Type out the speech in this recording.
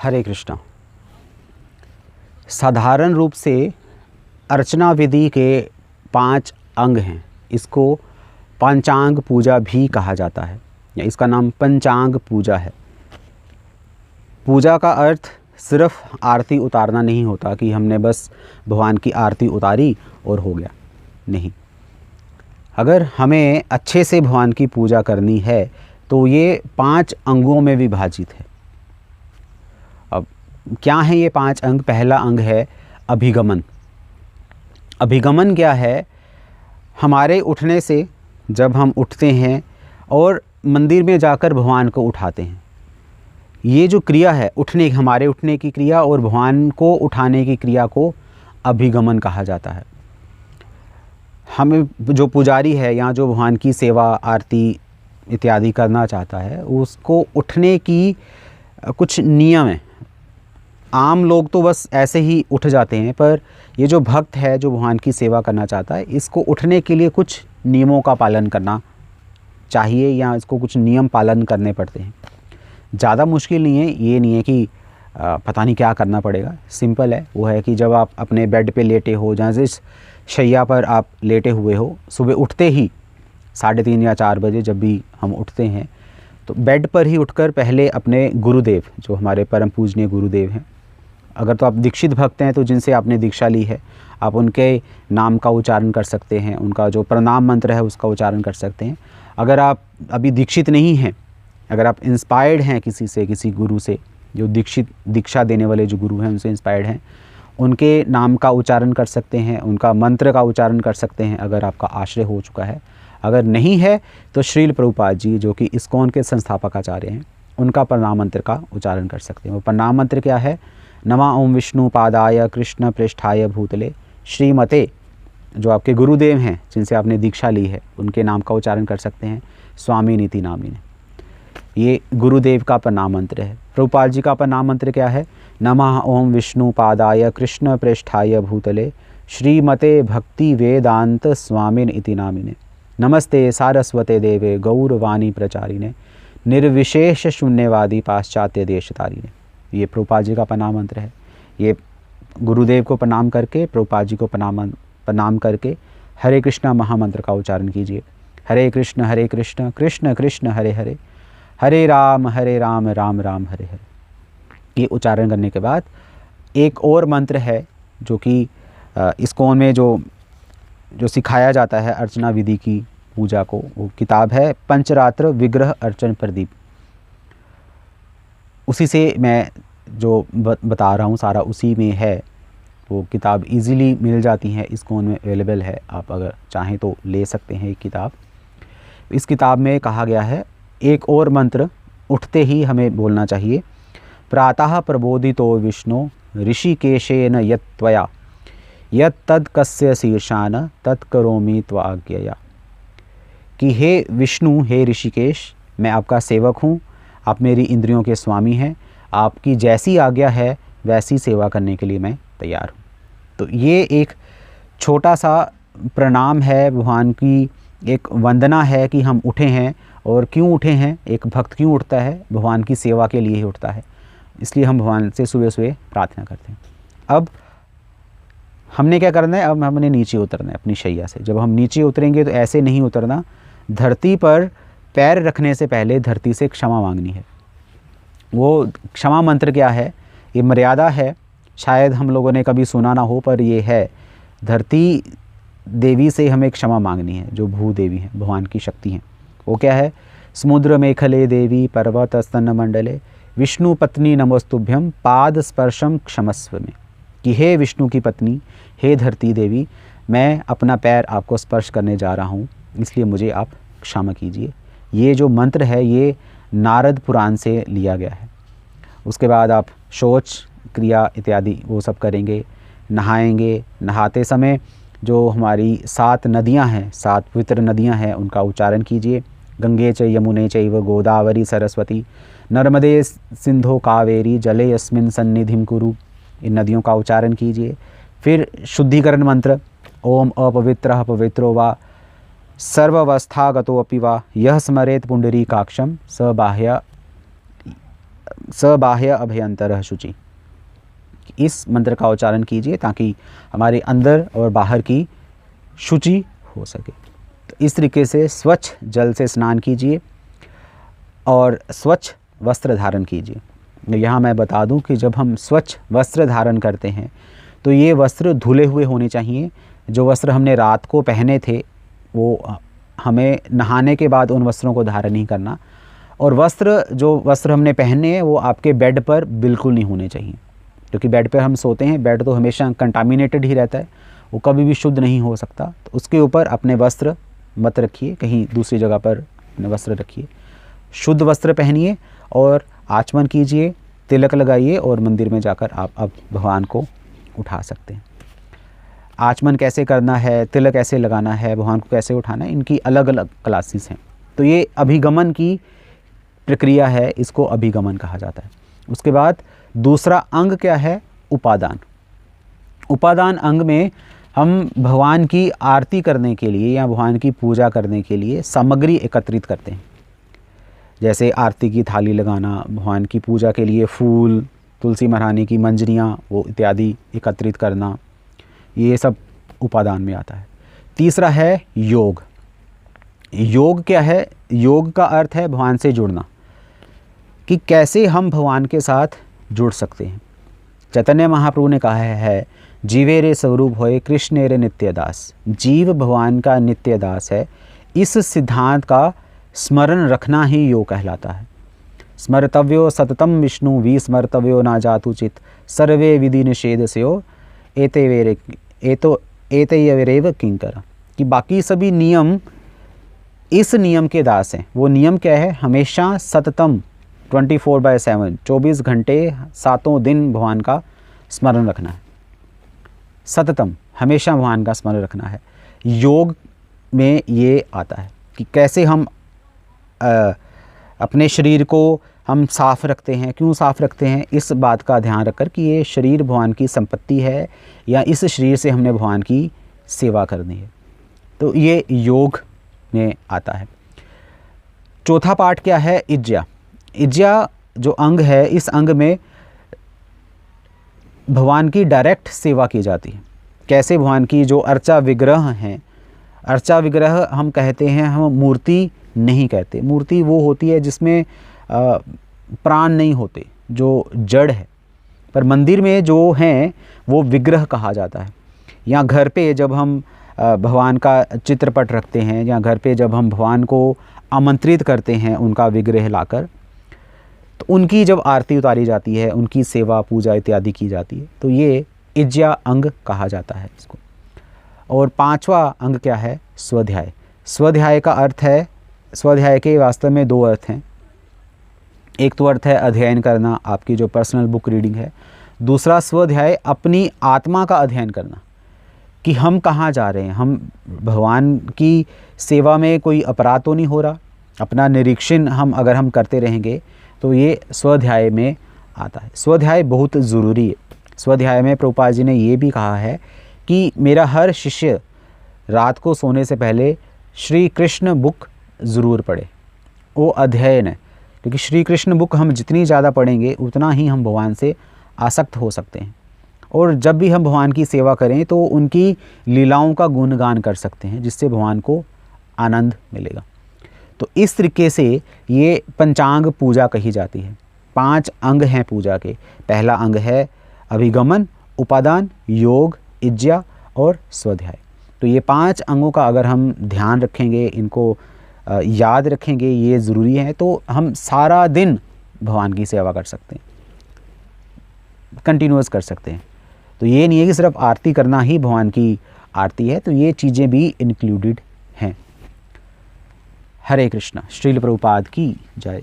हरे कृष्णा। साधारण रूप से अर्चना विधि के 5 अंग हैं। इसको पंचांग पूजा भी कहा जाता है, या इसका नाम पंचांग पूजा है। पूजा का अर्थ सिर्फ आरती उतारना नहीं होता कि हमने बस भगवान की आरती उतारी और हो गया, नहीं। अगर हमें अच्छे से भगवान की पूजा करनी है तो ये 5 अंगों में विभाजित है। अब क्या है ये 5 अंग? पहला अंग है अभिगमन। अभिगमन क्या है? हमारे उठने से, जब हम उठते हैं और मंदिर में जाकर भगवान को उठाते हैं, ये जो क्रिया है हमारे उठने की क्रिया और भगवान को उठाने की क्रिया को अभिगमन कहा जाता है। हमें जो पुजारी है या जो भगवान की सेवा आरती इत्यादि करना चाहता है, उसको उठने की कुछ नियम है। आम लोग तो बस ऐसे ही उठ जाते हैं, पर ये जो भक्त है जो भगवान की सेवा करना चाहता है, इसको उठने के लिए कुछ नियमों का पालन करना चाहिए या इसको कुछ नियम पालन करने पड़ते हैं। ज़्यादा मुश्किल नहीं है, ये नहीं है कि पता नहीं क्या करना पड़ेगा। सिंपल है। वो है कि जब आप अपने बेड पे लेटे हो, जहाँ जिस शैया पर आप लेटे हुए हो, सुबह उठते ही 3:30 या 4 बजे जब भी हम उठते हैं, तो बेड पर ही उठकर पहले अपने गुरुदेव, जो हमारे परम पूजनीय गुरुदेव हैं, अगर तो आप दीक्षित भक्त हैं तो जिनसे आपने दीक्षा ली है, आप उनके नाम का उच्चारण कर सकते हैं, उनका जो प्रणाम मंत्र है उसका उच्चारण कर सकते हैं। अगर आप अभी दीक्षित नहीं हैं, अगर आप इंस्पायर्ड हैं किसी से, किसी गुरु से, जो दीक्षा देने वाले जो गुरु हैं उनसे इंस्पायर्ड हैं, उनके नाम का उच्चारण कर सकते हैं, उनका मंत्र का उच्चारण कर सकते हैं अगर आपका आश्रय हो चुका है। अगर नहीं है तो श्रील प्रभुपाद जी, जो कि इस्कॉन के संस्थापक आचार्य हैं, उनका प्रणाम मंत्र का उच्चारण कर सकते हैं। वो प्रणाम मंत्र क्या है? नमा ओम विष्णु पादाय कृष्ण पृष्ठाय भूतले श्रीमते, जो आपके गुरुदेव हैं जिनसे आपने दीक्षा ली है, उनके नाम का उच्चारण कर सकते हैं, स्वामी नीति नामिने। ये गुरुदेव का प्रणाम मंत्र है। प्रभुपाद जी का प्रणाम मंत्र क्या है? नमः ओम विष्णु पादाय कृष्ण पृष्ठाय भूतले श्रीमते भक्ति वेदांत स्वामिन इति नामिने। नमस्ते सारस्वते देवे गौरवाणी प्रचारिणे निर्विशेष शून्यवादी पाश्चात्य देशतारिणे। ये प्रभुपाद जी का प्रणाम मंत्र है। ये गुरुदेव को प्रणाम करके, प्रभुपाद जी को प्रणाम करके हरे कृष्णा महामंत्र का उच्चारण कीजिए। हरे कृष्ण कृष्ण कृष्ण हरे हरे, हरे राम राम राम हरे हरे। ये उच्चारण करने के बाद एक और मंत्र है जो कि इस्कॉन में जो सिखाया जाता है अर्चना विधि की पूजा को, वो किताब है पंचरात्र विग्रह अर्चन प्रदीप। उसी से मैं जो बता रहा हूँ सारा उसी में है। वो किताब इजीली मिल जाती है, इस्कॉन में अवेलेबल है, आप अगर चाहें तो ले सकते हैं ये किताब। इस किताब में कहा गया है एक और मंत्र उठते ही हमें बोलना चाहिए। प्रातः प्रबोधितो विष्णु ऋषिकेशेन यत्त्वया यत्तद्कस्य शीर्षान तत्करोमि त्वाज्ञया। कि हे विष्णु, हे ऋषिकेश, मैं आपका सेवक हूँ, आप मेरी इंद्रियों के स्वामी हैं, आपकी जैसी आज्ञा है वैसी सेवा करने के लिए मैं तैयार हूँ। तो ये एक छोटा सा प्रणाम है, भगवान की एक वंदना है कि हम उठे हैं। और क्यों उठे हैं? एक भक्त क्यों उठता है? भगवान की सेवा के लिए ही उठता है। इसलिए हम भगवान से सुबह सुबह प्रार्थना करते हैं। अब हमने क्या करना है? अब हमने नीचे उतरना है अपनी शैया से। जब हम नीचे उतरेंगे तो ऐसे नहीं उतरना, धरती पर पैर रखने से पहले धरती से क्षमा मांगनी है। वो क्षमा मंत्र क्या है? ये मर्यादा है, शायद हम लोगों ने कभी सुना ना हो, पर ये है। धरती देवी से हमें क्षमा मांगनी है, जो भूदेवी हैं, भगवान की शक्ति हैं। वो क्या है? समुद्र मेखले देवी पर्वत स्तन मंडले विष्णु पत्नी नमोस्तुभ्यम पाद स्पर्शम क्षमस्व में। कि हे विष्णु की पत्नी, हे धरती देवी, मैं अपना पैर आपको स्पर्श करने जा रहा हूँ, इसलिए मुझे आप क्षमा कीजिए। ये जो मंत्र है ये नारद पुराण से लिया गया है। उसके बाद आप शौच क्रिया इत्यादि वो सब करेंगे, नहाएंगे। नहाते समय जो हमारी 7 नदियां हैं, 7 पवित्र नदियां हैं, उनका उच्चारण कीजिए। गंगे च यमुने चैव गोदावरी सरस्वती नर्मदे सिंधु कावेरी जले यस्मिन् सन्निधिं कुरु। इन नदियों का उच्चारण कीजिए। फिर शुद्धिकरण मंत्र ओम अपवित्रः पवित्रो वा सर्वावस्थागतोऽपि वा यः स्मरेत् पुंडरीकाक्षं स बाह्य सबाह्य अभ्यंतर शुचि। इस मंत्र का उच्चारण कीजिए ताकि हमारे अंदर और बाहर की शुचि हो सके। तो इस तरीके से स्वच्छ जल से स्नान कीजिए और स्वच्छ वस्त्र धारण कीजिए। यहाँ मैं बता दूं कि जब हम स्वच्छ वस्त्र धारण करते हैं तो ये वस्त्र धुले हुए होने चाहिए। जो वस्त्र हमने रात को पहने थे वो हमें नहाने के बाद उन वस्त्रों को धारण नहीं करना, और जो वस्त्र हमने पहने हैं वो आपके बेड पर बिल्कुल नहीं होने चाहिए, क्योंकि बेड पर हम सोते हैं। बेड तो हमेशा कंटामिनेटेड ही रहता है, वो कभी भी शुद्ध नहीं हो सकता। तो उसके ऊपर अपने वस्त्र मत रखिए, कहीं दूसरी जगह पर अपने वस्त्र रखिए। शुद्ध वस्त्र पहनिए और आचमन कीजिए, तिलक लगाइए और मंदिर में जाकर आप अब भगवान को उठा सकते हैं। आचमन कैसे करना है, तिलक कैसे लगाना है, भगवान को कैसे उठाना है, इनकी अलग अलग क्लासेस हैं। तो ये अभिगमन की प्रक्रिया है, इसको अभिगमन कहा जाता है। उसके बाद दूसरा अंग क्या है? उपादान। उपादान अंग में हम भगवान की आरती करने के लिए या भगवान की पूजा करने के लिए सामग्री एकत्रित करते हैं। जैसे आरती की थाली लगाना, भगवान की पूजा के लिए फूल, तुलसी महारानी की मंजरियाँ वो इत्यादि एकत्रित करना, ये सब उपादान में आता है। तीसरा है योग। योग क्या है? योग का अर्थ है भगवान से जुड़ना, कि कैसे हम भगवान के साथ जुड़ सकते हैं। चैतन्य महाप्रभु ने कहा है, जीवे रे स्वरूप होए कृष्ण रे नित्य दास। जीव भगवान का नित्य दास है। इस सिद्धांत का स्मरण रखना ही योग कहलाता है। स्मर्तव्यो सततम विष्णु विस्मर्तव्यो ना जातु चित सर्वे विधि निषेध स्यो एतैवेरेव किंकर। कि बाकी सभी नियम इस नियम के दास हैं। वो नियम क्या है? हमेशा सततम 24/7 24 घंटे 7 दिन भगवान का स्मरण रखना है। सततम हमेशा भगवान का स्मरण रखना है। योग में ये आता है कि कैसे हम अपने शरीर को हम साफ़ रखते हैं। क्यों साफ़ रखते हैं? इस बात का ध्यान रखकर कि ये शरीर भगवान की संपत्ति है या इस शरीर से हमने भगवान की सेवा करनी है। तो ये योग में आता है। चौथा पार्ट क्या है? इज्जा। इज्जा जो अंग है, इस अंग में भगवान की डायरेक्ट सेवा की जाती है। कैसे? भगवान की जो अर्चा विग्रह हैं, अर्चा विग्रह हम कहते हैं, हम मूर्ति नहीं कहते। मूर्ति वो होती है जिसमें प्राण नहीं होते, जो जड़ है। पर मंदिर में जो हैं वो विग्रह कहा जाता है। या घर पे जब हम भगवान का चित्रपट रखते हैं, या घर पे जब हम भगवान को आमंत्रित करते हैं उनका विग्रह लाकर, तो उनकी जब आरती उतारी जाती है, उनकी सेवा पूजा इत्यादि की जाती है, तो ये इज्जा अंग कहा जाता है इसको। और पांचवा अंग क्या है? स्वाध्याय। स्वाध्याय का अर्थ है, स्वाध्याय के वास्तव में 2 अर्थ हैं। एक तो अर्थ है अध्ययन करना, आपकी जो पर्सनल बुक रीडिंग है। दूसरा स्वाध्याय अपनी आत्मा का अध्ययन करना, कि हम कहाँ जा रहे हैं, हम भगवान की सेवा में कोई अपराध तो नहीं हो रहा। अपना निरीक्षण अगर हम करते रहेंगे तो ये स्वाध्याय में आता है। स्वाध्याय बहुत ज़रूरी है। स्वाध्याय में प्रभुपाद जी ने ये भी कहा है कि मेरा हर शिष्य रात को सोने से पहले श्री कृष्ण बुक ज़रूर पढ़े। वो अध्ययन है, क्योंकि श्री कृष्ण बुक हम जितनी ज़्यादा पढ़ेंगे उतना ही हम भगवान से आसक्त हो सकते हैं। और जब भी हम भगवान की सेवा करें तो उनकी लीलाओं का गुणगान कर सकते हैं, जिससे भगवान को आनंद मिलेगा। तो इस तरीके से ये पंचांग पूजा कही जाती है। 5 अंग हैं पूजा के। पहला अंग है अभिगमन, उपादान, योग, इज्जा और स्वाध्याय। तो ये 5 अंगों का अगर हम ध्यान रखेंगे, इनको याद रखेंगे, ये ज़रूरी है, तो हम सारा दिन भगवान की सेवा कर सकते हैं, कंटिन्यूअस कर सकते हैं। तो ये नहीं है कि सिर्फ आरती करना ही भगवान की आरती है, तो ये चीज़ें भी इंक्लूडेड हैं। हरे कृष्णा। श्रील प्रभुपाद की जय।